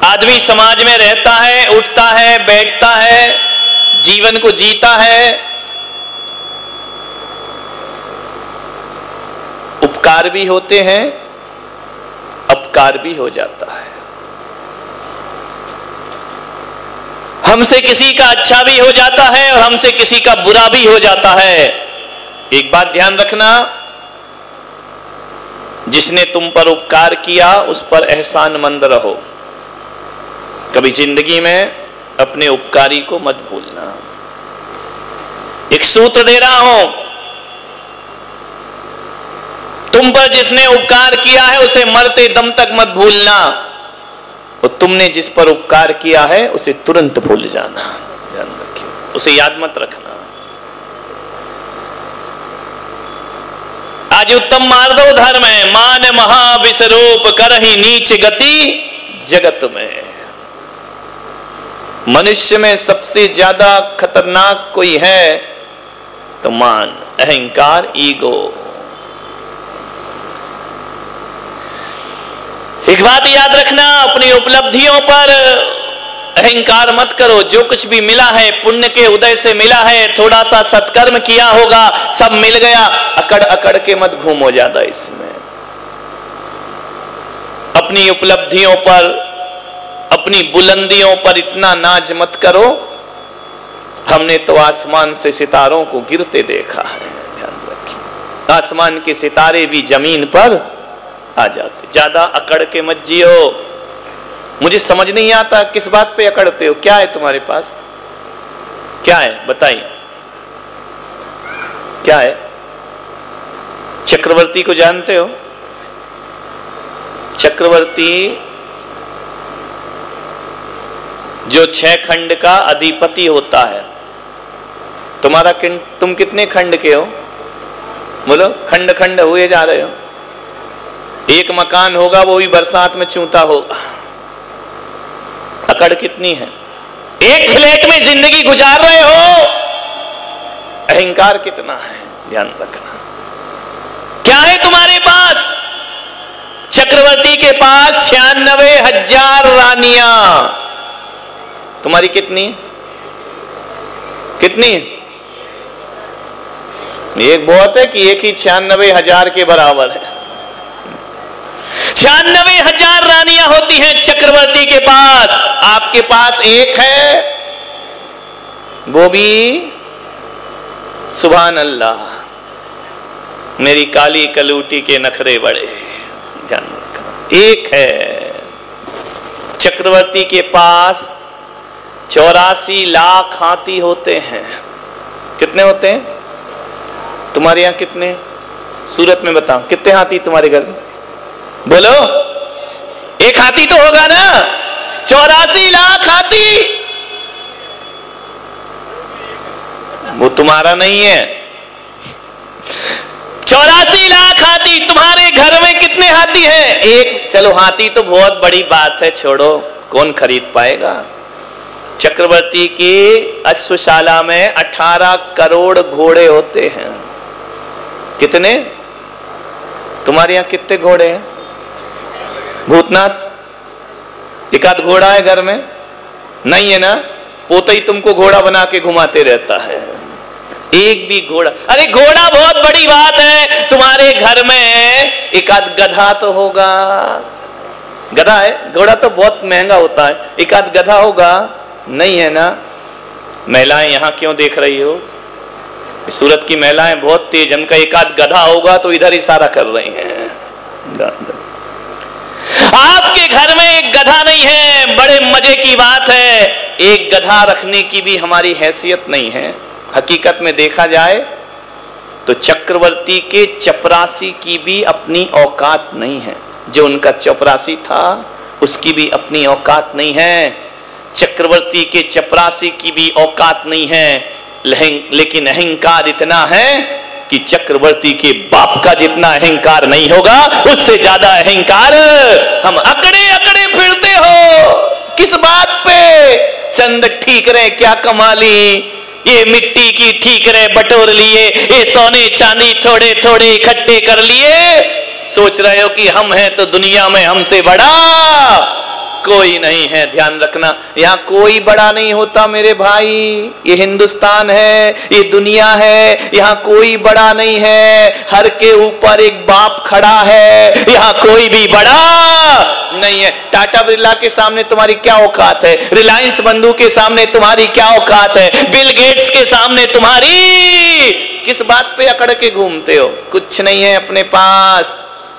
आदमी समाज में रहता है, उठता है, बैठता है, जीवन को जीता है, उपकार भी होते हैं, अपकार भी हो जाता है। हमसे किसी का अच्छा भी हो जाता है और हमसे किसी का बुरा भी हो जाता है। एक बात ध्यान रखना, जिसने तुम पर उपकार किया उस पर एहसानमंद रहो। कभी जिंदगी में अपने उपकारी को मत भूलना। एक सूत्र दे रहा हूं, तुम पर जिसने उपकार किया है उसे मरते दम तक मत भूलना, और तुमने जिस पर उपकार किया है उसे तुरंत भूल जाना। ध्यान रखिए, उसे याद मत रखना। आज उत्तम मार्दव धर्म है, मान महाविस्वरूप करहि नीच गति जगत में। मनुष्य में सबसे ज्यादा खतरनाक कोई है तो मान, अहंकार, ईगो। एक बात याद रखना, अपनी उपलब्धियों पर अहंकार मत करो। जो कुछ भी मिला है पुण्य के उदय से मिला है, थोड़ा सा सत्कर्म किया होगा, सब मिल गया, अकड़ अकड़ के मत घूमो ज्यादा इसमें। अपनी उपलब्धियों पर, अपनी बुलंदियों पर इतना नाज मत करो। हमने तो आसमान से सितारों को गिरते देखा है। ध्यान रखिए, आसमान के सितारे भी जमीन पर आ जाते। ज्यादा अकड़ के मत जियो। मुझे समझ नहीं आता किस बात पे अकड़ते हो। क्या है तुम्हारे पास? क्या है बताइए, क्या है? चक्रवर्ती को जानते हो? चक्रवर्ती जो 6 खंड का अधिपति होता है। तुम कितने खंड के हो? बोलो, खंड खंड हुए जा रहे हो। एक मकान होगा वो भी बरसात में चूता होगा। अकड़ कितनी है? एक फ्लैट में जिंदगी गुजार रहे हो, अहंकार कितना है? ध्यान रखना। क्या है तुम्हारे पास? चक्रवर्ती के पास 96,000 रानियां। तुम्हारी कितनी? कितनी? एक बहुत है कि एक ही 96,000 के बराबर है। 96,000 रानियां होती हैं चक्रवर्ती के पास। आपके पास एक है, वो भी सुभान अल्लाह, मेरी काली कलूटी के नखरे बड़े। ध्यान रखना, एक है। चक्रवर्ती के पास 84 लाख हाथी होते हैं। कितने होते हैं? तुम्हारे यहां कितने? सूरत में बताओ, कितने हाथी तुम्हारे घर में? बोलो, एक हाथी तो होगा ना। 84 लाख हाथी। वो तुम्हारा नहीं है। 84 लाख हाथी। तुम्हारे घर में कितने हाथी हैं? एक। चलो हाथी तो बहुत बड़ी बात है, छोड़ो, कौन खरीद पाएगा। चक्रवर्ती की अश्वशाला में 18 करोड़ घोड़े होते हैं। कितने? तुम्हारे यहां कितने घोड़े हैं? भूतनाथ, एक आध घोड़ा है घर में? नहीं है ना? पोता ही तुमको घोड़ा बना के घुमाते रहता है। एक भी घोड़ा? अरे घोड़ा बहुत बड़ी बात है। तुम्हारे घर में एक आध गधा तो होगा। गधा है? घोड़ा तो बहुत महंगा होता है। एक आध गधा होगा? नहीं है ना? महिलाएं यहां क्यों देख रही हो? सूरत की महिलाएं बहुत तेज। उनका एक आध गधा होगा तो इधर इशारा कर रही हैं। आपके घर में एक गधा नहीं है, बड़े मजे की बात है। एक गधा रखने की भी हमारी हैसियत नहीं है। हकीकत में देखा जाए तो चक्रवर्ती के चपरासी की भी अपनी औकात नहीं है। जो उनका चपरासी था उसकी भी अपनी औकात नहीं है। चक्रवर्ती के चपरासी की भी औकात नहीं है। लेकिन अहंकार इतना है कि चक्रवर्ती के बाप का जितना अहंकार नहीं होगा, उससे ज्यादा अहंकार हम अकड़े अकड़े फिरते हो। किस बात पे? चंद ठीक रहे क्या कमाली, ये मिट्टी की ठीक रहे बटोर लिए, ये सोने चांदी थोड़े थोड़े इकट्ठे कर लिए। सोच रहे हो कि हम हैं तो दुनिया में हमसे बड़ा। कोई नहीं है। ध्यान रखना, यहाँ कोई बड़ा नहीं होता मेरे भाई। ये हिंदुस्तान है, ये दुनिया है, यहाँ कोई बड़ा नहीं है। हर के ऊपर एक बाप खड़ा है, यहाँ कोई भी बड़ा नहीं है। टाटा बिरला के सामने तुम्हारी क्या औकात है? रिलायंस बंधु के सामने तुम्हारी क्या औकात है? बिल गेट्स के सामने तुम्हारी किस बात पे अकड़ के घूमते हो? कुछ नहीं है अपने पास।